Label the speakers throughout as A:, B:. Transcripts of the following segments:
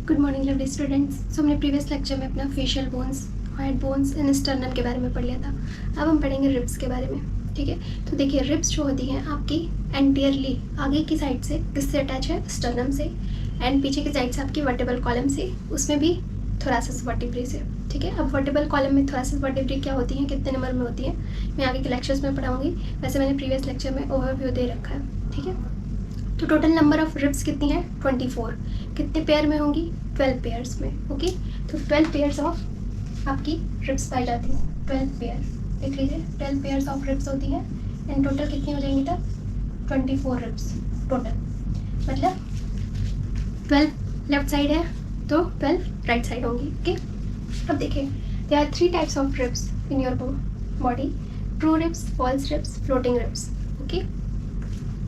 A: Good morning lovely students. So हमने previous lecture में अपना facial bones, head bones and sternum के बारे में पढ़ लिया था। अब हम पढ़ेंगे रिब्स के बारे में, ठीक है। तो देखिए, रिब्स जो होती हैं आपकी एंटीरियरली आगे की साइड से किससे अटैच है? स्टर्नम से। एंड पीछे की साइड से आपकी वर्टेब्रल कॉलम से, उसमें भी थोरासिस वर्टेब्री से, ठीक है। अब वर्टेब्रल कॉलम में थोरासिस वर्टेब्री क्या होती है, कितने नंबर में होती है, मैं आगे के लेक्चर्स में पढ़ाऊँगी। वैसे मैंने प्रीवियस लेक्चर में ओवरव्यू दे रखा है, ठीक है। तो टोटल नंबर ऑफ रिब्स कितनी है? 24। कितने पेयर में होंगी? 12 पेयर्स में, ओके। तो 12 पेयर्स ऑफ आपकी रिब्स पाई जाती हैं। 12 पेयर देख लीजिए, 12 पेयर्स ऑफ रिब्स होती हैं। एंड टोटल कितनी हो जाएंगी तब? 24 रिब्स टोटल, मतलब 12 लेफ्ट साइड है तो 12 राइट साइड होंगी, ओके। अब देखिए, there are 3 types of ribs in your body: true ribs, false ribs, floating ribs, okay.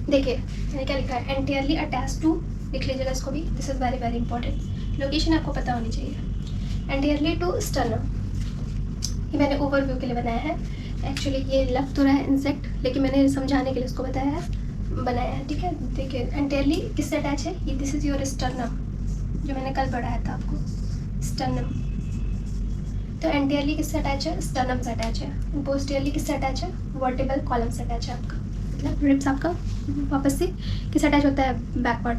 A: देखिए मैंने क्या लिखा है, एंटीरियरली अटैच टू, लिख लीजिएगा इसको भी, this is very very important, location आपको पता होनी चाहिए। एंटीरियरली टू स्टर्नम, ये मैंने ओवरव्यू के लिए बनाया है। एक्चुअली ये लग तो रहा है इंसेक्ट, लेकिन मैंने समझाने के लिए इसको बनाया है, ठीक है। देखिए एंटीरियरली किससे अटैच है, ये दिस इज योर स्टर्नम, जो मैंने कल पढ़ाया था आपको, स्टर्नम। तो एंटीरियरली किससे अटैच है? स्टर्नम से अटैच है। पोस्टीरियरली किससे अटैच है? वर्टिबल कॉलम से अटैच है आपका, मतलब रिब्स आपका वापस से किससे अटैच होता है? बैकवर्ड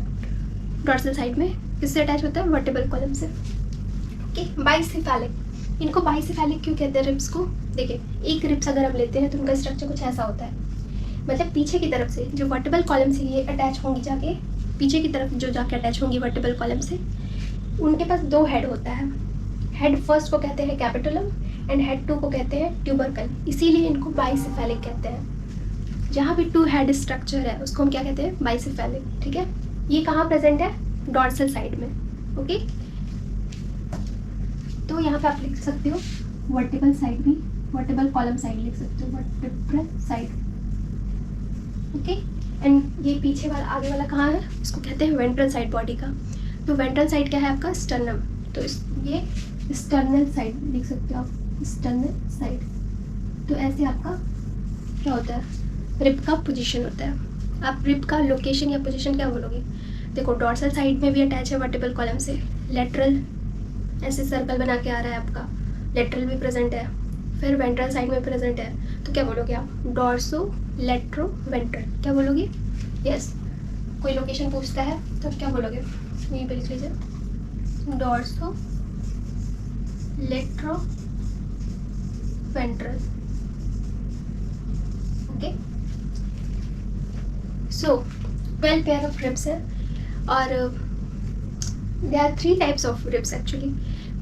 A: डॉर्सल साइड में किससे अटैच होता है? वर्टिबल कॉलम से, ओके। बाइसेफेलिक, इनको बाइसेफेलिक क्यों कहते हैं रिब्स को? देखिए, एक रिब्स अगर हम लेते हैं तो उनका स्ट्रक्चर कुछ ऐसा होता है, मतलब पीछे की तरफ से जो वर्टिबल कॉलम से ये अटैच होंगी, जाके पीछे की तरफ जो जाके अटैच होंगी वर्टिबल कॉलम से, उनके पास 2 हेड होता है। हेड फर्स्ट को कहते हैं कैपिटुलम एंड हेड 2 को कहते हैं ट्यूबरकल, इसीलिए इनको बाइसेफेलिक कहते हैं। जहाँ भी 2 हेड स्ट्रक्चर है उसको हम क्या कहते हैं? बाइसेफेलिक, ठीक है। ये कहाँ प्रेजेंट है? डॉर्सल साइड में, ओके। तो यहाँ पे आप लिख सकते हो वर्टिबल साइड भी, वर्टिबल कॉलम साइड लिख सकते हो, वर्टिब्रल साइड, ओके। एंड ये पीछे वाला, आगे वाला कहाँ है? उसको कहते हैं वेंट्रल साइड बॉडी का। तो वेंट्रल साइड क्या है आपका? स्टर्नम। तो ये स्टर्नल साइड लिख सकते हो आप, स्टर्नल साइड। तो ऐसे आपका क्या होता है? रिब का पोजीशन होता है। आप रिब का लोकेशन या पोजीशन क्या बोलोगे? देखो, डॉर्सल साइड में भी अटैच है वर्टिबल कॉलम से, लेटरल ऐसे सर्कल बना के आ रहा है आपका, लेटरल भी प्रेजेंट है, फिर वेंट्रल साइड में प्रेजेंट है। तो क्या बोलोगे आप? डॉर्सो लेट्रो वेंट्रल, क्या बोलोगे? यस। कोई लोकेशन पूछता है तो क्या बोलोगे? यहीं पे लिख लीजिए, dorso latero ventral, okay. So 12 pair of ribs है, और there are 3 types of ribs actually: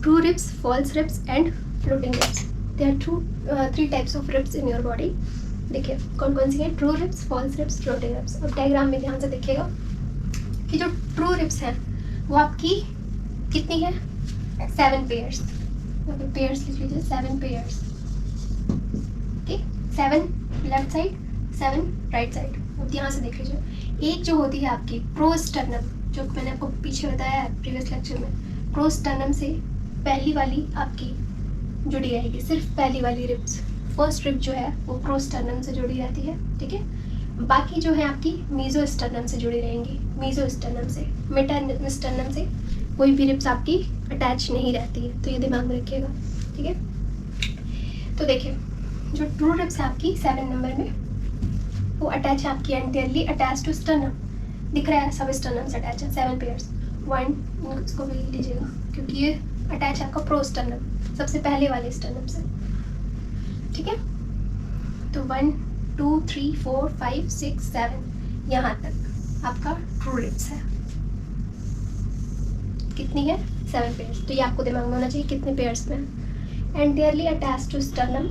A: true ribs, false ribs and floating ribs. There are 3 types of ribs in your body. देखिए कौन कौन सी है? True ribs, false ribs, floating ribs. अब diagram में ध्यान से देखिएगा कि जो ट्रू रिब्स हैं वो आपकी कितनी है? 7 पेयर्स, पेयर्स लिख लीजिए, 7 pairs, okay. 7 left side, 7 right side. अब ध्यान से देख लीजिए, एक जो होती है आपकी प्रोस्टर्नम, जो मैंने आपको पीछे बताया है प्रीवियस लेक्चर में, प्रोस्टर्नम से पहली वाली आपकी जुड़ी रहेगी, सिर्फ पहली वाली रिब्स, फर्स्ट रिब जो है वो प्रोस्टर्नम से जुड़ी रहती है, ठीक है। बाकी जो है आपकी मीजोस्टर्नम से जुड़ी रहेंगी, मीजोस्टर्नम से, मेटास्टर्नम से कोई भी रिब्स आपकी अटैच नहीं रहती है, तो ये दिमाग में रखिएगा, ठीक है। तो देखिए, जो ट्रू रिब्स है आपकी 7 नंबर में, वो अटैच है आपकी एंटीरियरली अटैच टू स्टर्नम, दिख रहा है सब स्टर्नम से अटैच है, 7 पेयर्स। 1 इसको भी लीजिएगा क्योंकि ये अटैच है आपका प्रोस्टर्नम, सबसे पहले वाले स्टर्नम से, ठीक है। तो 1 2 3 4 5 6 7 यहाँ तक आपका ट्रू रिब्स है। कितनी है? 7 पेयर्स। तो ये आपको दिमाग में होना चाहिए कितने पेयर्स में। Anteriorly attach to sternum,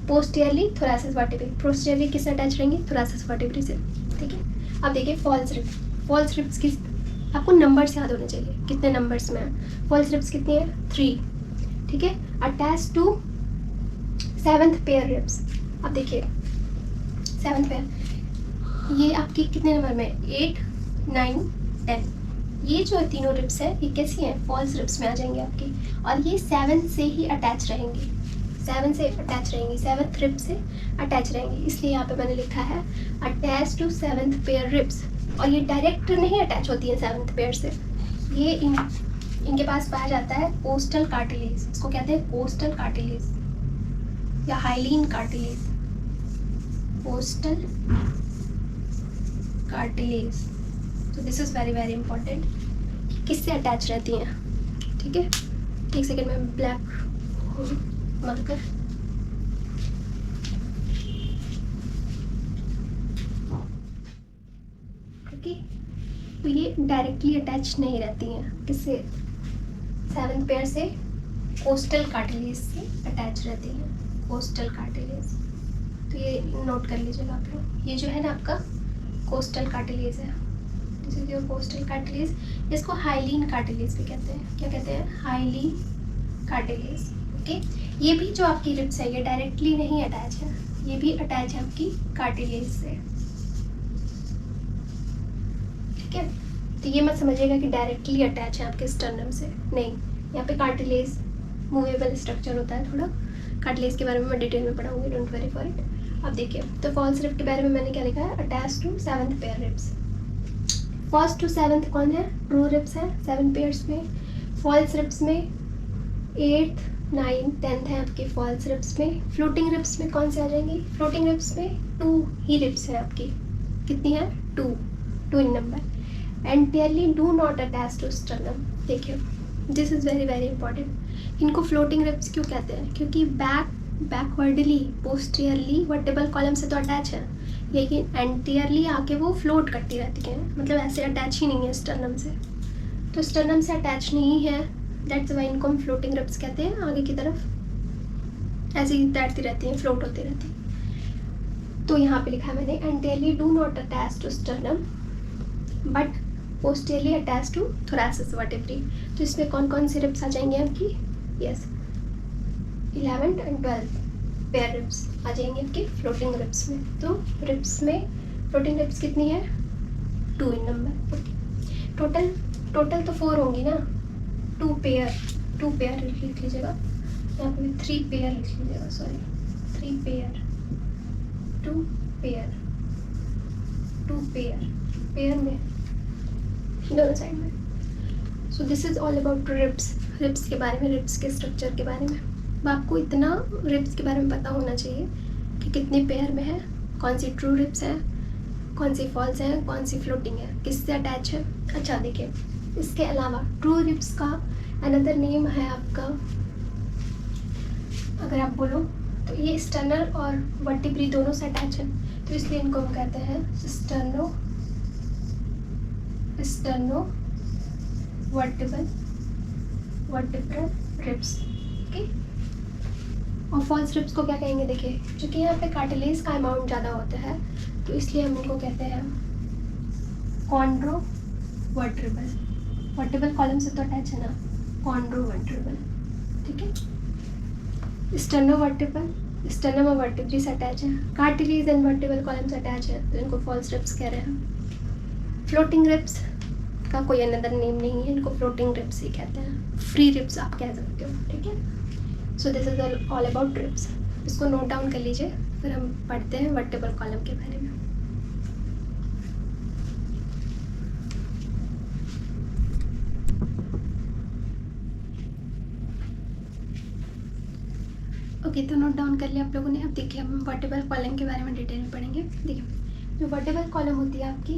A: posteriorly thoracic vertebrae, posteriorly किससे अटैच रहेंगी? थोरैसिस वर्टेब्री से, ठीक है। अब देखिए फॉल्स रिब, फॉल्स रिब्स की आपको नंबर्स याद होने चाहिए, कितने नंबर्स में है। फॉल्स रिब्स कितनी है? 3, ठीक है। Attach to 7th pair ribs. अब देखिए 7th पेयर, ये आपकी कितने नंबर में? 8 9 10। ये जो तीनों रिब्स है ये कैसी हैं? फॉल्स रिब्स में आ जाएंगे आपकी, और ये 7 से ही अटैच रहेंगी, 7 से अटैच रहेंगी, 7th रिब से अटैच रहेंगी, इसलिए यहाँ पे मैंने लिखा है attach to 7th pair ribs. और ये डायरेक्ट नहीं अटैच होती है 7th पेयर से, ये इनके पास पाया जाता है कोस्टल कार्टिलेज, इसको कहते हैं कोस्टल कार्टिलेज या हाइलीन कार्टिलेज, कोस्टल कार्टिलेज। तो this is very very important, किससे अटैच रहती हैं, ठीक है। एक सेकेंड में ब्लैक मार्कर, ओके। तो ये डायरेक्टली अटैच नहीं रहती हैं, किससे, 7th पेयर से, कोस्टल कार्टिलेज से अटैच रहती हैं, कोस्टल कार्टिलेज। तो ये नोट कर लीजिएगा आप लोग, ये जो है ना आपका कोस्टल कार्टिलेज है, this is your costal cartilage. इसको हाइलीन कार्टिलेज भी कहते हैं, क्या कहते हैं, हाइलीन कार्टिलेज, ओके। ये भी जो आपकी रिब्स है ये डायरेक्टली नहीं अटैच है, ये भी अटैच है आपकी कार्टिलेज से, ठीक है। तो ये मत समझिएगा कि डायरेक्टली अटैच है आपके स्टर्नम से, नहीं। यहाँ पे कार्टिलेज मूवेबल स्ट्रक्चर होता है थोड़ा, कार्टिलेज के बारे में मैं डिटेल में पढ़ाऊंगी, डोंट वरी फॉर इट। अब देखिए, तो फॉल्स रिब के बारे में मैंने क्या लिखा है, attach to 7th pair ribs. First to 7th कौन है, ट्रू रिब्स है 7 पेयर्स में। फॉल्स रिब्स में 8th 9th 10th है आपके फॉल्स रिब्स में। फ्लोटिंग रिब्स में कौन से आ जाएंगी, फ्लोटिंग रिब्स में 2 ही रिब्स है आपकी, कितनी है, 2 in number. Entirely do not attach to sternum, देखिए this is very very important. इनको फ्लोटिंग रिब्स क्यों कहते हैं, क्योंकि बैकवर्डली पोस्टीरियरली वर्टेबल कॉलम से तो अटैच है, लेकिन एंटीरियरली आके वो फ्लोट करती रहती हैं, मतलब ऐसे अटैच ही नहीं है स्टर्नम से। तो स्टर्नम से अटैच नहीं है, दैट्स वाई इनको हम फ्लोटिंग रिब्स कहते हैं। आगे की तरफ ऐसे ही तैरती रहती हैं, फ्लोट होती रहती हैं। तो यहाँ पे लिखा है मैंने, anteriorly do not attach to sternum but posteriorly attach to thoracic vertebrae. तो इसमें कौन कौन सी रिब्स आ जाएंगी आपकी, yes 11th and 12th pair ribs आ जाएंगे आपके फ्लोटिंग रिब्स में। तो रिब्स में फ्लोटिंग रिब्स कितनी है, 2 इन नंबर, टोटल तो 4 होंगी ना, 2 पेयर लिख लीजिएगा, यहाँ पे 3 पेयर लिख लीजिएगा, सॉरी 3 पेयर, 2 पेयर में दोनों साइड में। सो this is all about ribs के बारे में, रिब्स के स्ट्रक्चर के बारे में। आपको इतना रिब्स के बारे में पता होना चाहिए कि कितने पेयर में है, कौन सी ट्रू रिब्स है, कौन सी फॉल्स है, कौन सी फ्लोटिंग है, किससे अटैच है। अच्छा देखिए, इसके अलावा ट्रू रिब्स का अनदर नेम है आपका, अगर आप बोलो तो ये स्टर्नल और वर्टिब्री दोनों से अटैच है, तो इसलिए इनको हम कहते हैं स्टर्नो वर्टिब्रल रिब्स, ओके। और फॉल्स रिब्स को क्या कहेंगे, देखिए क्योंकि यहाँ पे कार्टिलेज का अमाउंट ज़्यादा होता है तो इसलिए हम इनको कहते हैं कॉन्ड्रो वर्टिब्रल कॉलम से तो अटैच है ना, कॉन्ड्रो वर्टिब्रल, ठीक है। स्टर्नम और वर्टिब्री से अटैच है, कार्टिलेज एंड वर्टिब्रल कॉलम से अटैच है, तो इनको फॉल्स रिब्स कह रहे हैं। फ्लोटिंग रिब्स का कोई अनदर नेम नहीं है, इनको फ्लोटिंग रिब्स ही कहते हैं, फ्री रिब्स आप कह सकते हो, ठीक है। सो this is all about ribs, इसको नोट डाउन कर लीजिए, फिर हम पढ़ते हैं वर्टिब्रल कॉलम के बारे में। ओके, तो नोट डाउन कर लिया आप लोगों ने। अब देखिए हम वर्टिब्रल कॉलम के बारे में डिटेल में पढ़ेंगे। देखिए जो वर्टिब्रल कॉलम होती है आपकी,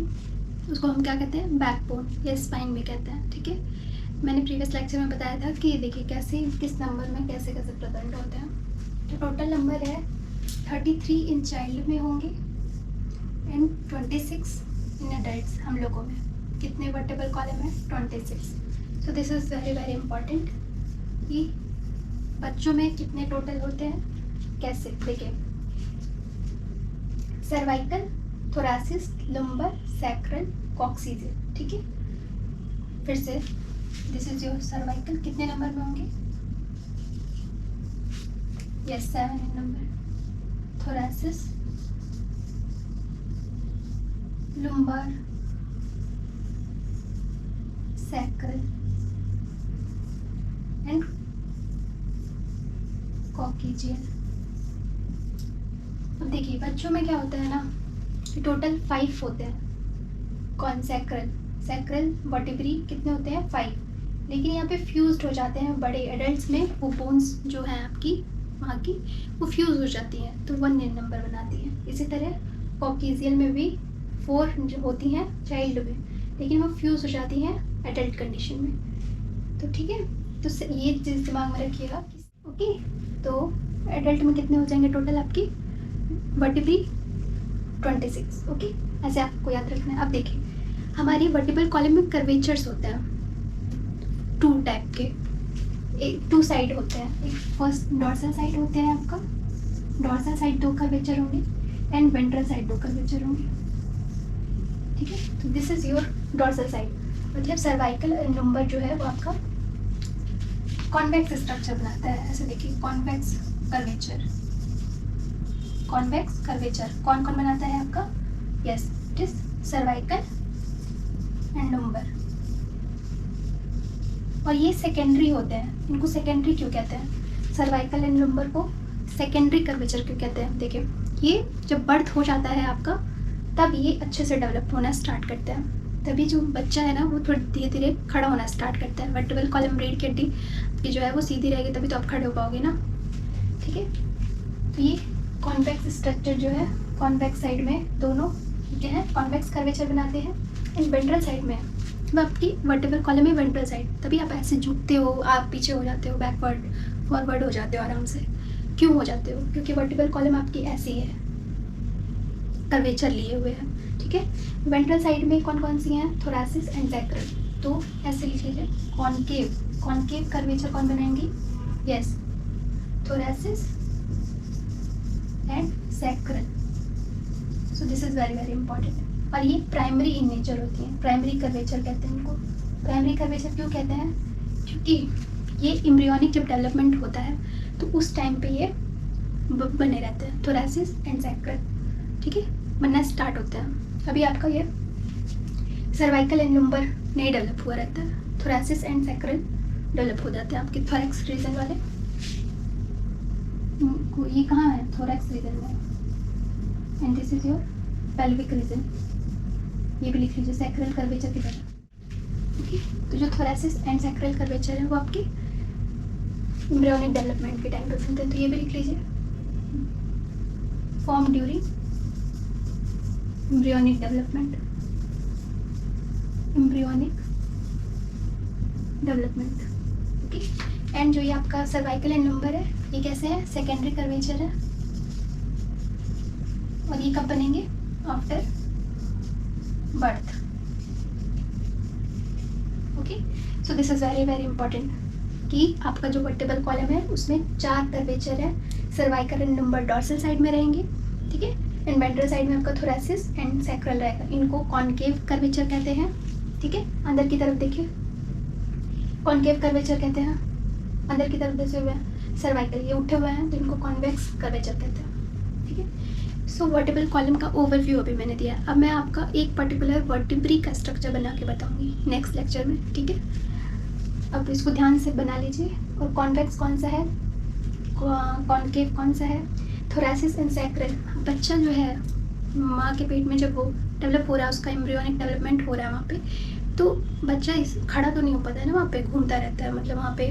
A: उसको हम क्या कहते हैं, बैकबोन या स्पाइन भी कहते हैं, ठीक है। मैंने प्रीवियस लेक्चर में बताया था कि देखिए कैसे किस नंबर में कैसे कैसे प्रेजेंट होते हैं। तो टोटल नंबर है 33 इन चाइल्ड में होंगे एंड 26 इन एडल्ट्स, हम लोगों में कितने वर्टिब्रल कॉलम है, 26। So this is very very important कि बच्चों में कितने टोटल होते हैं, कैसे देखिए, cervical, thoracic, lumbar, sacral, coccygeal, ठीक है। फिर से दिस इज योर सर्वाइकल, कितने नंबर में होंगे, yes 7 in number. Thoracic, lumbar, sacral and coccygeal. अब देखिए बच्चों में क्या होता है ना, टोटल 5 होते हैं। कौन, सैक्रल वर्टिब्री कितने होते हैं, 5। लेकिन यहाँ पे फ्यूज्ड हो जाते हैं बड़े एडल्ट्स में, वो बोन्स जो हैं आपकी वहाँ की वो फ्यूज़ हो जाती हैं, तो 1 नंबर बनाती हैं। इसी तरह कॉकेजियल में भी 4 जो होती हैं चाइल्ड में, लेकिन वो फ्यूज़ हो जाती हैं एडल्ट कंडीशन में। तो ठीक है, तो ये चीज़ दिमाग में रखिएगा। ओके, तो एडल्ट में कितने हो जाएंगे टोटल आपकी वर्टिब्री 26। ओके, ऐसे आपको याद रखना है। अब देखिए हमारी वर्टिब्रल कॉलम में कर्वेचर्स होते हैं 2 टाइप के, एक 2 साइड होते हैं। एक फर्स्ट डॉर्सल साइड होते हैं आपका, डॉर्सल साइड 2 कर्वेचर होंगे एंड वेंट्रल साइड 2 कर्वेचर होंगे। ठीक है, तो this is your dorsal side, मतलब सर्वाइकल नंबर जो है वो आपका कॉन्वेक्स स्ट्रक्चर बनाता है। ऐसे देखिए कॉन्वेक्स कर्वेचर, कॉन्वेक्स कर्वेचर कौन कौन बनाता है आपका? Yes, it is cervical and lumbar. और ये सेकेंडरी होते हैं, इनको सेकेंडरी क्यों कहते हैं? सर्वाइकल एंड लंबर को सेकेंडरी कर्वेचर क्यों कहते हैं? देखिए ये जब बर्थ हो जाता है आपका तब ये अच्छे से डेवलप होना स्टार्ट करता है, तभी जो बच्चा है ना वो थोड़ा धीरे धीरे खड़ा होना स्टार्ट करता है। वर्टिब्रल कॉलम रीढ़ की हड्डी की जो है वो सीधी रहेगी, तभी तो आप खड़े हो पाओगे ना। ठीक है, तो ये कॉन्वेक्स स्ट्रक्चर जो है कॉन्वेक्स साइड में दोनों क्या है कॉन्वेक्स कर्वेचर बनाते हैं। एंड वेंट्रल साइड में वो आपकी वर्टिब्रल कॉलम में वेंट्रल साइड, तभी आप ऐसे झुकते हो, आप पीछे हो जाते हो, बैकवर्ड फॉरवर्ड हो जाते हो आराम से। क्यों हो जाते हो? क्योंकि वर्टिब्रल कॉलम आपकी ऐसी है, कर्वेचर लिए हुए हैं। ठीक है, वेंट्रल साइड में कौन कौन सी हैं? Thoracic and sacral. तो ऐसे लिख लीजिए कॉनकेव, कॉनकेव कर्वेचर कौन बनाएंगी? Yes, thoracic and sacral. So this is very very important. और ये प्राइमरी इन नेचर होती हैं, प्राइमरी कर्वेचर कहते हैं इनको। प्राइमरी कर्वेचर क्यों कहते हैं? क्योंकि ये एम्ब्रियोनिक जब डेवलपमेंट होता है तो उस टाइम पे ये बने रहते हैं, थोरैसिस एंड सैक्रल। ठीक है, बनना स्टार्ट होता है। अभी आपका ये सर्वाइकल एंड लंबर नहीं डेवलप हुआ रहता है, थोरैसिस एंड सैक्रल डेवलप हो जाते हैं आपके थोरैक्स रीजन वाले। ये कहाँ है? थोरैक्स रीजन में। And this is your pelvic region, ये भी लिख लीजिए सैक्रल कर्वेचर की तरह। ओके, तो जो थोरैसिस एंड सैक्रल कर्वेचर है वो आपके एम्ब्रियोनिक डेवलपमेंट के टाइम पे बनते हैं, तो ये भी लिख लीजिए form during embryonic development, embryonic development. Okay, and जो ये आपका सर्वाइकल एंड लंबर है ये कैसे है? सेकेंडरी कर्वेचर है, और ये कब बनेंगे? After birth. Okay, so this is very very important कि आपका जो वर्टिब्रल कॉलम है उसमें 4 कर्वेचर है, cervical and lumbar dorsal side में रहेंगे। ठीक है, एंड वेंट्रल साइड में आपका थोरैसिस एंड सैक्रल रहेगा, इनको कॉनकेव कर्वेचर कहते हैं। ठीक है, अंदर की तरफ देखिए कॉनकेव कर्वेचर कहते हैं, अंदर की तरफ जैसे हुए हैं सर्वाइकल ये उठे हुए हैं तो इनको कॉन्वेक्स कर्वेचर कहते हैं। ठीक है, सो वर्टिब्रल कॉलम का ओवरव्यू अभी मैंने दिया। अब मैं आपका एक पर्टिकुलर वर्टिब्री का स्ट्रक्चर बना के बताऊंगी नेक्स्ट लेक्चर में। ठीक है, अब इसको ध्यान से बना लीजिए। और कॉन्वेक्स कौन सा है, कॉनकेव कौन सा है? थोरैसिस एंड सैक्रल। बच्चा जो है माँ के पेट में जब वो डेवलप हो रहा है, उसका एम्ब्रियोनिक डेवलपमेंट हो रहा है वहाँ पे, तो बच्चा खड़ा तो नहीं हो पाता है ना, वहाँ पे घूमता रहता है, मतलब वहाँ पे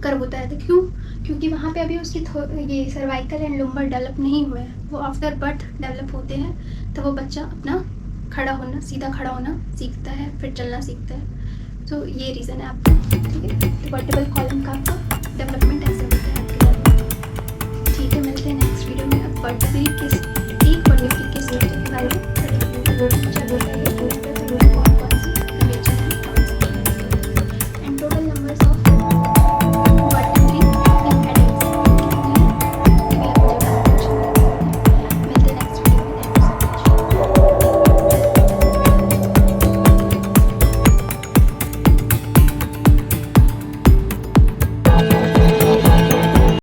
A: कर्व होता रहता है। क्यों? क्योंकि वहाँ पे अभी उसकी ये सर्वाइकल एंड लंबर डेवलप नहीं हुए हैं, वो आफ्टर बर्थ डेवलप होते हैं, तो वो बच्चा अपना खड़ा होना, सीधा खड़ा होना सीखता है, फिर चलना सीखता है। तो ये रीज़न है आपका। ठीक है, तो वर्टिब्रल कॉलम का आपका डेवलपमेंट ऐसे होता है आपके। ठीक है, मिलते हैं नेक्स्ट वीडियो में। अब वर्टिब्री किस